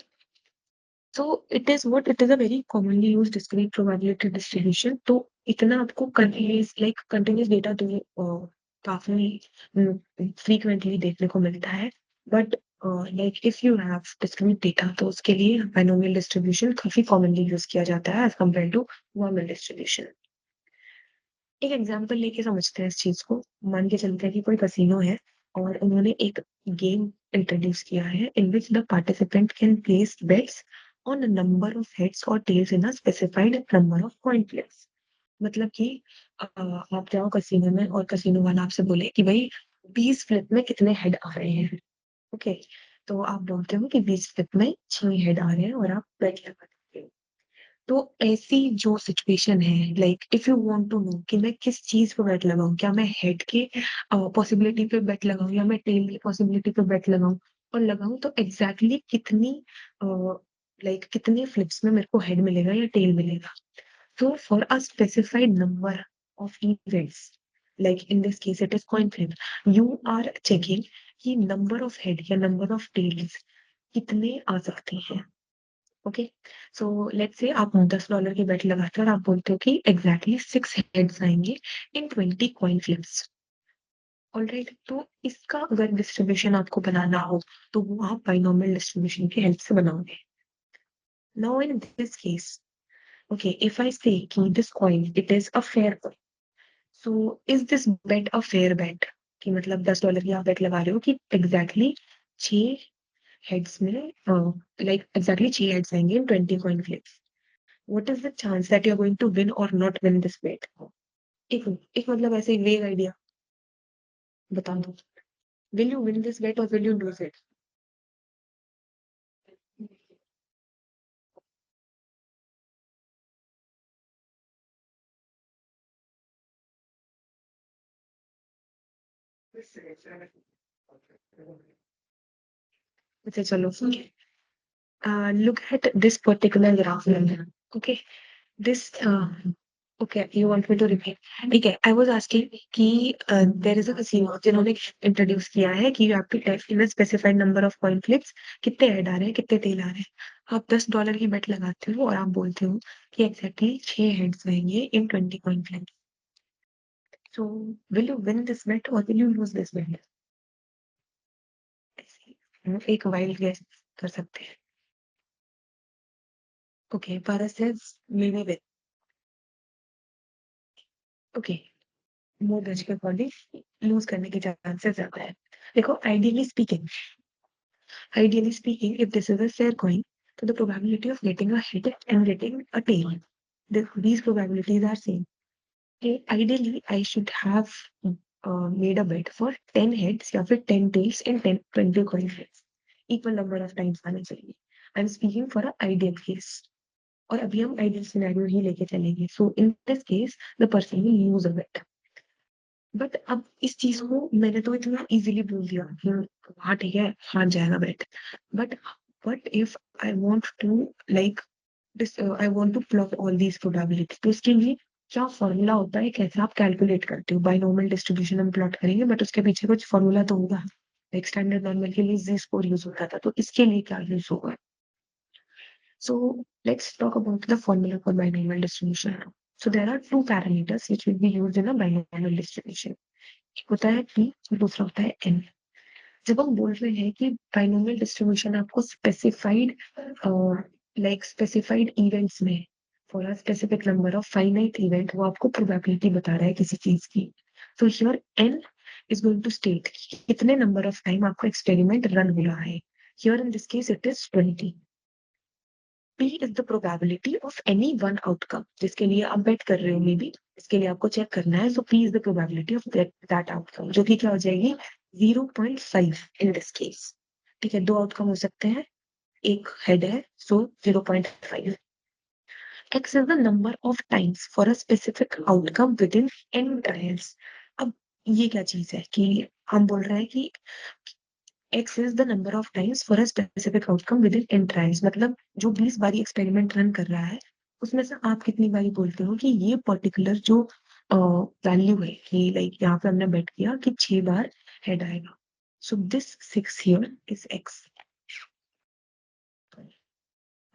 so it is what, it is a very commonly used discrete probability distribution. तो इतना आपको कंटिन्यूस कंटिन्यूस डेटा तो काफी फ्रीक्वेंटली देखने को मिलता है, but like if you have discrete data तो उसके लिए बाइनोमियल डिस्ट्रीब्यूशन काफी कॉमनली यूज किया जाता है as compare to normal distribution. एक एग्जांपल लेके समझते हैं इस चीज को। मान के चलते हैं कि कोई कसिनो है और उन्होंने एक गेम इंट्रोड्यूस किया है in which the participant can place bets on a number of heads और tails in a specified number of coin flips. मतलब कि आप जाओ कसिनो में और कसिनो वाला आपसे बोले कि भाई 20 फ्लिप में कितने हेड आ रहे हैं। ओके, तो आप बोलते हो कि 20 फ्लिप में 6 हेड आ रहे हैं और आप बेट लगा देते हो। तो ऐसी जो सिचुएशन है, like if you want to know कि मैं किस चीज पे बेट लगाऊं, क्या मैं हेड के पॉसिबिलिटी पे बेट लगाऊं या मैं टेल की पॉसिबिलिटी पे बेट लगाऊं, और लगाऊं तो एग्जैक्टली exactly कितनी कितने फ्लिप्स में मेरे को हेड मिलेगा या टेल मिलेगा। तो for a specified number of events, like in this case it is coin flip, you are checking कि नंबर ऑफ हेड या नंबर ऑफ टेल्स कितने आ सकते हैं। ओके, सो लेट्स से आप $10 की बेट लगाते हो और आप बोलते हो कि एग्जैक्टली 6 हेड्स आएंगे इन 20 कॉइन फ्लिप्स। ऑलराइट, तो इसका अगर डिस्ट्रीब्यूशन आपको बनाना हो तो वो आप बाइनोमियल डिस्ट्रीब्यूशन की हेल्प से बनाओगे। Now in this case, okay, if I say कि this coin it is a fair coin, so is this bet a fair bet, कि मतलब $10 की आप बेट लगा रहे हो कि एग्जैक्टली 6 हेड्स में एग्जैक्टली 6 हेड्स आएंगे in 20 coin flips. What is the chance that you're going to win or not win this bet? एक एक मतलब ऐसे एक वेग आइडिया बता दो। Will you win this bet or will you lose it? अच्छा चलो ठीक है। Look at this particular graph number. Okay, this okay, you want me to repeat? ठीक है, I was asking कि there is a casino जिन्होंने introduce किया है कि you have to take in a specified number of coin flips, कितने head आ रहे हैं कितने टेल आ रहे हैं। आप $10 की बेट लगाते हो और आप बोलते हो कि एग्जैक्टली 6 हेड्स आएंगे in 20 coin flips. So will you win this bet or will you lose this bet? एक वाइल्ड गेस कर सकते हैं। Okay, Paras says maybe win. Okay, more than के अकॉर्डिंग लूज करने के चांसेस ज्यादा है। देखो ideally speaking if this is a fair coin, तो the probability of getting a head and getting a tail, these probabilities are same. Okay, ideally I should have made a bet for 10 heads या फिर 10 tails in 20 coin flips, equal number of times आने चाहिए। I am speaking for a ideal case, और अभी हम ideal scenario ही लेके चलेंगे। So in this case the person will use a bet. But अब इस चीज को मैंने तो इतना इजीली बोल दिया कि हाँ ठीक है हार जाएगा bet, but what if I want to like I want to plot all these probability. तो इसके लिए क्या फॉर्मूला होता है, कैसे आप कैलकुलेट करते हो? बाइनोमियल डिस्ट्रीब्यूशन हम प्लॉट करेंगे, बट उसके पीछे कुछ फॉर्मूला तो होगा। लाइक स्टैंडर्ड नॉर्मल के लिए जी स्कोर यूज होता था, तो इसके लिए क्या यूज होगा? So let's talk about the formula for binomial distribution now. So there are two parameters which will be used in a binomial distribution. एक होता है p, दूसरा होता है n। जब हम बोल रहे हैं कि बाइनोमियल डिस्ट्रीब्यूशन आपको स्पेसिफाइड स्पेसिफाइड इवेंट्स में for a specific number of finite event, वो आपको प्रोबेबिलिटी बता रहा है किसी चीज की। तो here n is going to state कितने नंबर ऑफ टाइम आपका एक्सपेरिमेंट रन हो रहा है। Here in this case it is 20। P is the probability of any one outcome, जिसके लिए आप बेट कर रहे हो मे बी, इसके लिए आपको चेक करना है। सो P is the probability of that outcome, जो कि क्या हो जाएगी 0.5 इन दिस केस। ठीक है, दो आउटकम हो सकते हैं, एक हेड है, सो 0.5। X is the number of times for a specific outcome within n trials। अब ये क्या चीज है कि हम बोल रहे हैं कि X is the number of times for a specific outcome within n trials, मतलब जो 20 बारी एक्सपेरिमेंट रन कर रहा है, उसमें से आप कितनी बारी बोलते हो कि ये पर्टिकुलर जो वैल्यू है कि लाइक यहाँ पे हमने बेट किया कि 6 बार हेड आएगा। So this 6 here is X।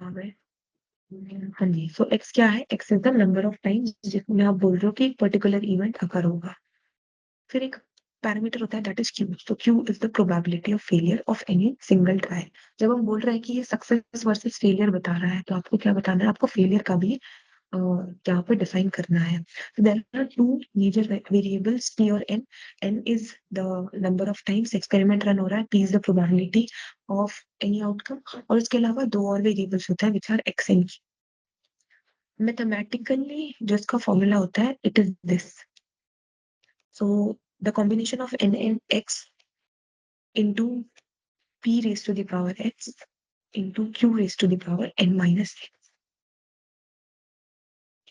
हाँ जी, सो X क्या है? X is the number of times जिसमें आप बोल रहे हो कि एक पर्टिकुलर इवेंट अकर होगा। फिर एक पैरामीटर होता है दैट इज क्यू। तो Q is the probability of failure of any single trial. जब हम बोल रहे हैं कि ये सक्सेस वर्सेस फेलियर बता रहा है, तो आपको क्या बताना है? आपको फेलियर का भी यहाँ पे डिफाइन करना है। There are two major variables p और n। n is the number of times experiment run हो रहा है, p is the probability of any outcome, और इसके अलावा दो और वेरिएबल्स होता है which are x and q। Mathematically जो इसका फॉर्मूला होता है it is this. So the combination of n and x into p raised to the power x into q raised to the power n minus x।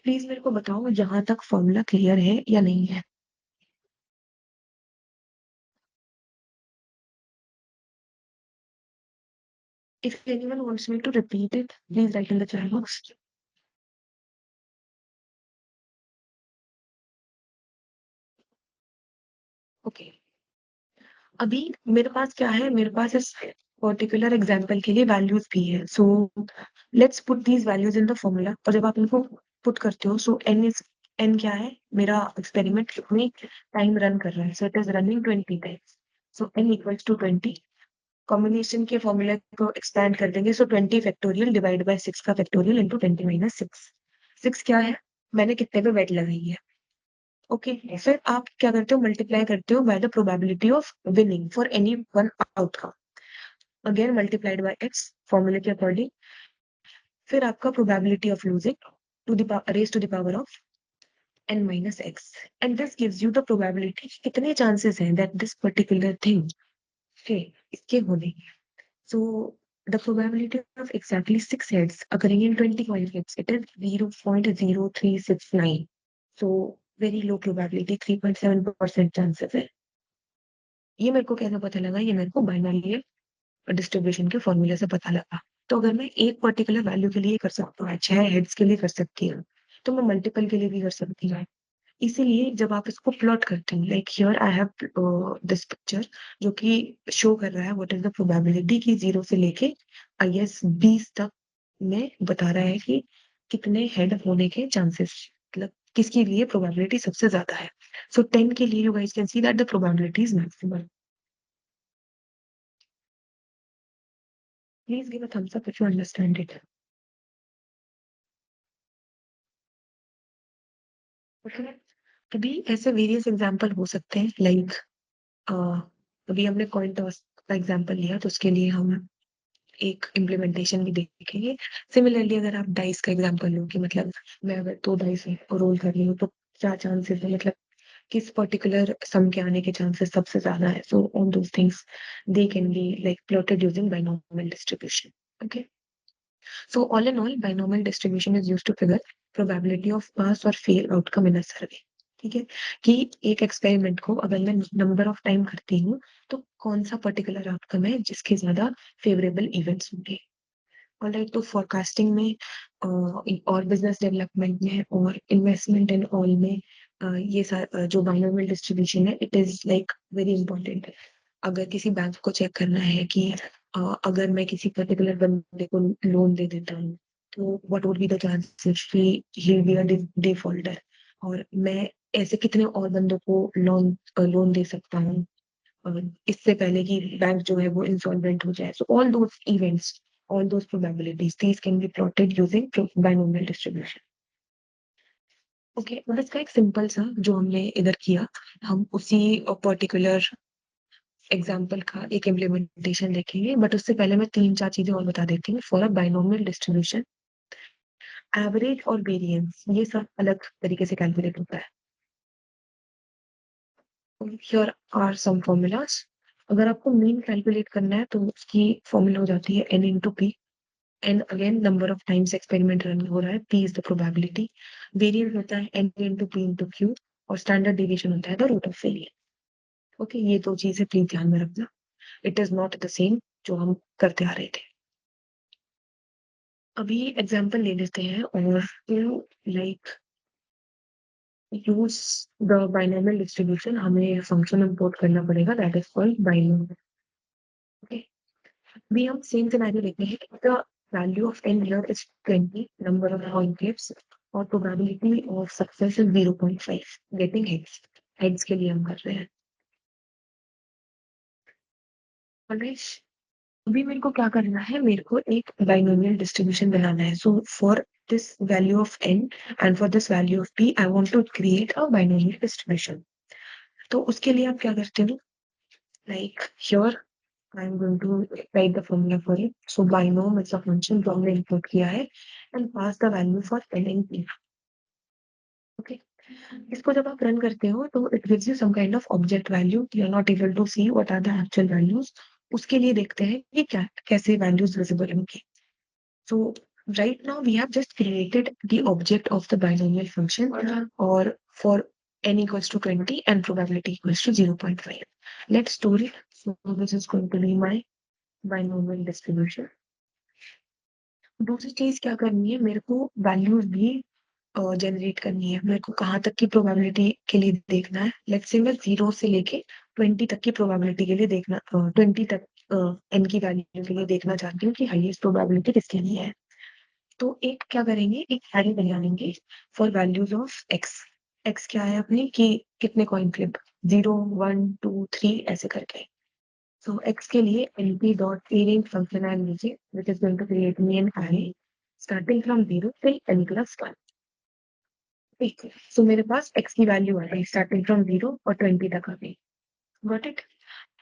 Please मेरे को बताओ जहां तक formula clear है या नहीं है। If anyone wants me to repeat it, please write in the chat box. Okay. अभी मेरे पास क्या है? मेरे पास इस पर्टिकुलर एग्जांपल के लिए वैल्यूज भी है। So let's put these values in the formula. और जब आप इनको पुट करते हो, सो एन क्या है? मेरा एक्सपेरिमेंट कितने टाइम रन कर रहा है? So it is running 20 times. So n equals to 20। Combination के फॉर्मूला को एक्सपैंड कर देंगे, सो 20 फैक्टोरियल डिवाइड बाय 6 का फैक्टोरियल इंटू 20 माइनस 6। 6 क्या है? मैंने कितने पे वेट लगाई है। ओके, फिर आप क्या करते हो? मल्टीप्लाई करते हो by the probability of winning for any one outcome, again multiplied by x फॉर्मूले के अकॉर्डिंग। फिर आपका probability of losing to the raise to the power of n minus x, and this gives you the probability कितने chances हैं that this particular thing है इसके होने। so the probability of exactly 6 heads occurring in 25 hits, it is 0.0369। so very low probability, 3.7% chances है। ये मेरे को कैसे पता लगा? ये मेरे को बाइनोमियल डिस्ट्रीब्यूशन के फॉर्मूले से पता लगा। तो अगर मैं एक पर्टिकुलर वैल्यू के लिए कर सकता हूँ, 6 हेड्स के लिए कर सकती हूँ, तो मैं मल्टीपल के लिए भी कर सकती हूँ। इसीलिए जब आप इसको प्लॉट करते हो, like here I have this picture जो कि शो कर रहा है व्हाट इज द प्रोबेबिलिटी की 0 से लेके आई गेस 20 तक में बता रहा है कि कितने हेड होने के चांसेस, मतलब किसके लिए प्रोबेबिलिटी सबसे ज्यादा है। सो 10 के लिए you guys can see that the probability is maximum. Please give a thumbs up if you understand it. Okay, अभी ऐसे वेरियस एग्जांपल हो सकते हैं, लाइक अभी हमने कॉइन टॉस का एग्जांपल लिया, तो उसके लिए हम एक इम्प्लीमेंटेशन भी देखेंगे। सिमिलरली अगर आप डाइस का एग्जांपल लो कि मतलब मैं अगर 2 डाइस रोल कर रही हूँ, तो क्या चांसेस है, मतलब किस पर्टिकुलर सम के आने के चांसेस सबसे ज्यादा है। So all those things they can be like plotted using binomial distribution. Okay, so all in all binomial distribution is used to figure probability of pass और फेल आउटकम इन अ सर्वे। ठीक है, कि एक एक्सपेरिमेंट को अगर मैं नंबर ऑफ टाइम करती हूँ, तो कौन सा पर्टिकुलर आउटकम है जिसके ज्यादा फेवरेबल इवेंट्स होंगे। ऑलराइट, तो फोरकास्टिंग में और बिजनेस डेवलपमेंट में और इन्वेस्टमेंट एंड ऑल में जो बाइनोमियल डिस्ट्रीब्यूशन है it is like very important. अगर किसी बैंक को चेक करना है कि अगर मैं किसी पर्टिकुलर बंदे को लोन दे देता हूँ तो what would be the chances कि he will be a defaulter, और मैं ऐसे कितने और बंदों को लोन दे सकता हूँ इससे पहले कि बैंक जो है वो इंसॉल्वेंट हो जाए। सो all those events, all those probabilities, these can be plotted using binomial distribution. Okay, और इसका एक सिंपल सा जो हमने इधर किया, हम उसी पर्टिकुलर एग्जाम्पल का एक इम्प्लीमेंटेशन देखेंगे, बट उससे पहले मैं 3-4 चीजें और बता देती हूँ। For a binomial distribution, average और वेरिएंस ये सब अलग तरीके से कैलकुलेट होता है। Here are some formulas. अगर आपको मीन कैलकुलेट करना है तो उसकी फॉर्मूला हो जाती है n into P, and again number of times experiment run हो रहा है, p is the probability, variance होता है n into p into q, और standard deviation होता है the root of variance। Okay, ये दो चीजें प्लीज ध्यान में रखना, it is not the same जो हम करते आ रहे थे। अभी एग्जांपल ले लेते हैं और like use the binomial distribution, हमें फंक्शन इंपोर्ट करना पड़ेगा that is called binomial. Okay, भी हम सेम सिनेरियो लेते हैं। The value of n here is 20, number of coin flips, और probability of success is 0.5, getting heads। heads के लिए हम कर रहे हैं। ऑलराइट, अभी मेरे को क्या करना है, मेरे को एक बाइनोमियल डिस्ट्रीब्यूशन बनाना है। So for this value of n and for this value of p I want to create a binomial distribution. तो उसके लिए आप क्या करते हो, like here I'm going to write the formula for it. So binom is a function जो हमने input किया है and pass the value for n and p. Okay. इसको जब आप रन करते हो तो it gives you some kind of object value. You are not able to see what are the actual values. उसके लिए देखते हैं कि क्या कैसे values visible होंगी। So right now we have just created the object of the binomial function, or for n equals to 20 and probability equals to 0.5. Let's store it. So this is going to be my binomial distribution. दूसरी चीज क्या करनी है, मेरे को values भी generate करनी है। मेरे को कहाँ तक की प्रोबेबिलिटी के लिए देखना है, लेट्स से मैं 0 से लेके 20 तक की प्रोबेबिलिटी के लिए देखना 20 तक n की वैल्यू के लिए देखना चाहती हूँ कि हाईएस्ट प्रोबेबिलिटी किसके लिए है। तो एक क्या करेंगे, एक एरे बना लेंगे for values of x। x क्या है अपनी कि कितने कॉइन फ्लिप, 0 1 2 3 ऐसे करके। So x के लिए np.arrange function I am using, which is going to create me an array starting from 0 till n plus 1. ठीक है, so मेरे पास x की वैल्यू आ गई starting from 0 और 20 तक आ गई। Got it?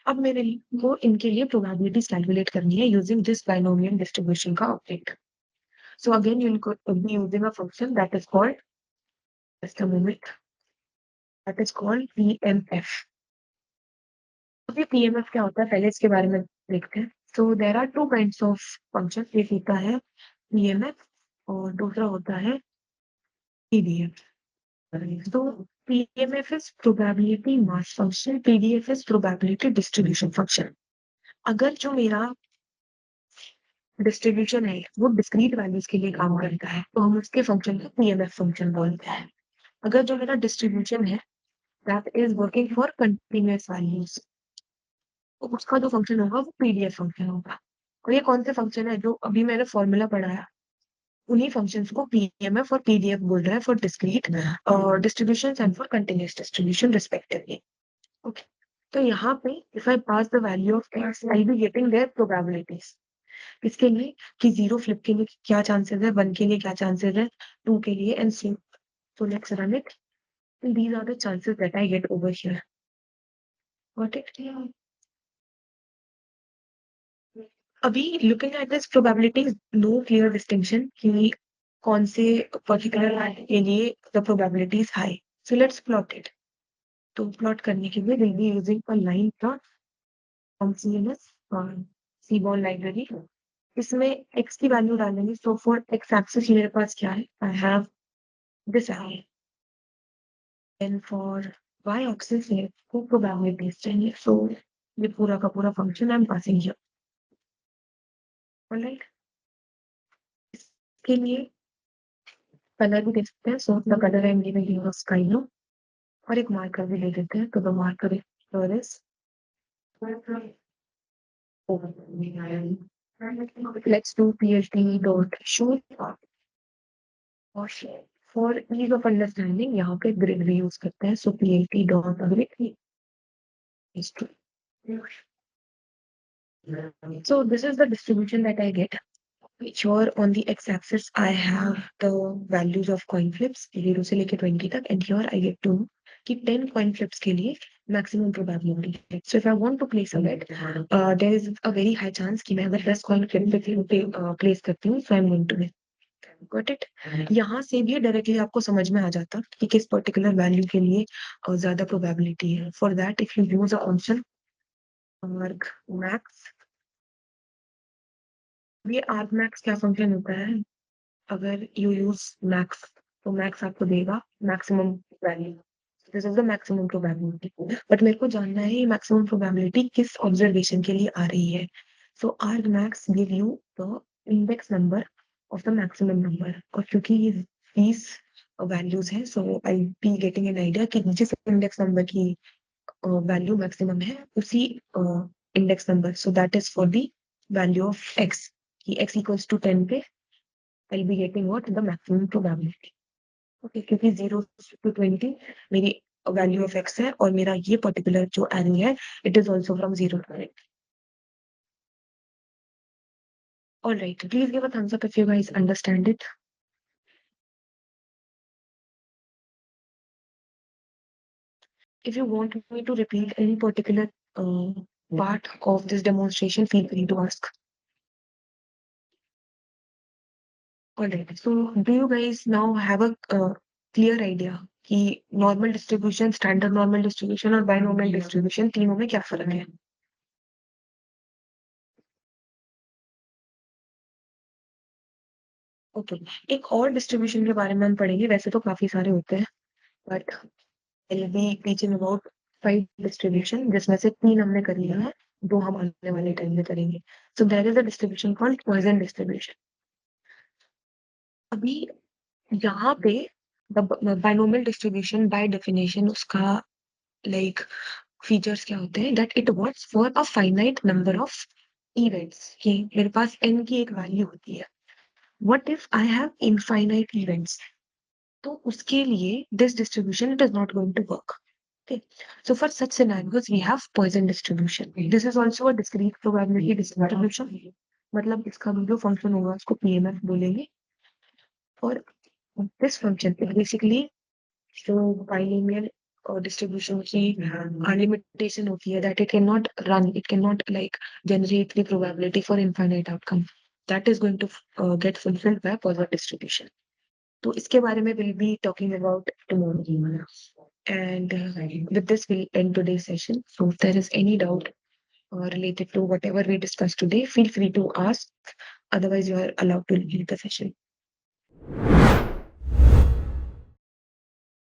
अब मेरे को इनके लिए probabilities calculate करनी है using this binomial distribution का object. So again you will be using a function that is called, just a moment, that is called PMF. अभी PMF क्या होता है पहले इसके बारे में देखते हैं। So there are two kinds of functions, एक होता है PMF और दूसरा होता है PDF। तो PMF is probability mass function, PDF is probability distribution function। अगर जो मेरा डिस्ट्रीब्यूशन है वो डिस्क्रीट वैल्यूज के लिए काम करता है तो हम उसके फंक्शन को PMF फंक्शन बोलते हैं। अगर जो मेरा डिस्ट्रीब्यूशन है that is working for continuous values, तो उसका जो फंक्शन होगा वो PDF फंक्शन होगा। और ये कौन से फंक्शन है जो अभी मैंने फॉर्मूला पढ़ाया, उन्हीं फंक्शंस को PMF और PDF बोल रहा है for discrete distributions and for continuous distribution respectively. Okay, तो यहाँ पे if I pass the value of x I be getting their probabilities. इसके लिए कि 0 फ्लिप के लिए क्या चांसेस है, 1 के लिए क्या चांसेस है, 2 के लिए and so let's run it, and these are the chances that I get over here। Got it? अभी looking at this probability, no clear distinction कि कौन से पर्टिकुलर के लिए the probability is high। So let's plot it। तो plot करने के लिए we'll be using a line plot from CMS और Seaborn library। इसमें x की वैल्यू डालेंगे। So for x axis मेरे पास क्या है, I have this array, and for y axis है को probabilities चाहिए। So ये पूरा का पूरा function I'm passing here। Alright, के लिए कलर भी दे सकते हैं, so the colour I am giving you sky blue, और एक मार्कर भी दे देते हैं, तो the marker is let's do plt dot show और फॉर ईज ऑफ अंडरस्टैंडिंग यहाँ पे ग्रिड भी यूज करते हैं, सो plt dot grid is true. So this is the distribution that I get. Sure, on the x-axis I have the values of coin flips 0 से लेके 20 तक, and here I get to know कि 10 coin flips के लिए maximum probability है. So if I want to place a bet, there is a very high chance कि मैं अगर 10 coin flip पे place करती हूँ, so I'm going to win. Got it? यहाँ से भी डायरेक्टली आपको समझ में आ जाता कि किस पर्टिकुलर वैल्यू के लिए ज्यादा प्रोबेबिलिटी है. For that if you use a function arg max, ये arg max क्या फंक्शन होता है? अगर यू यूज मैक्स, तो मैक्स आपको देगा maximum value. This is the maximum probability. But मेरे को जानना है ये मैक्सिमम प्रोबेबिलिटी किस ऑब्जर्वेशन के लिए आ रही है. So arg max give you the index number of the maximum number, और क्योंकि ये 20 वैल्यूज हैं, so I be getting an idea कि जिस इंडेक्स नंबर की वैल्यू मैक्सिमम है उसी index number, so that is for the value of X, कि x इक्वल्स टू 10 पे I'll be getting what? The maximum probability. Okay, क्योंकि 0 to 20 मेरी value of x है, और मेरा ये पर्टिकुलर जो एरे है it is also from 0 to 20. All right, please give a thumbs up if you guys understand it. If you want me to repeat any particular part of this demonstration, feel free to ask. All right, so do you guys now have a clear idea कि normal distribution, standard normal distribution और binormal distribution तीनों में क्या फर्क है? Okay, एक और distribution के बारे में हम पढ़ेंगे. वैसे तो काफी सारे होते हैं, but I'll be teaching about 5 distribution, जिसमें से 3 हमने कर लिया है, 2 हम आने वाले टाइम में करेंगे. So there is a distribution called Poisson distribution. अभी यहाँ पे बाइनोमियल डिस्ट्रीब्यूशन बाय डेफिनेशन उसका लाइक फीचर्स क्या होते हैं, that it works for a finite number of events, कि मेरे पास n की एक वैल्यू होती है. What if I have infinite events, तो उसके लिए this distribution it is not going to work. Okay, so for such scenarios we have Poisson distribution. This is also a discrete probability distribution. मतलब इसका भी जो function होगा उसको PMF बोलेंगे. और this function it basically जो binomial distribution की limitation होती है, that it cannot run, it cannot like generate the probability for infinite outcome. That is going to get fulfilled by Poisson distribution. तो इसके बारे में we'll be talking about tomorrow. And with this, we'll end today's session. So if there is any doubt related to whatever we discussed today, feel free to ask. Otherwise, you are allowed to leave the session.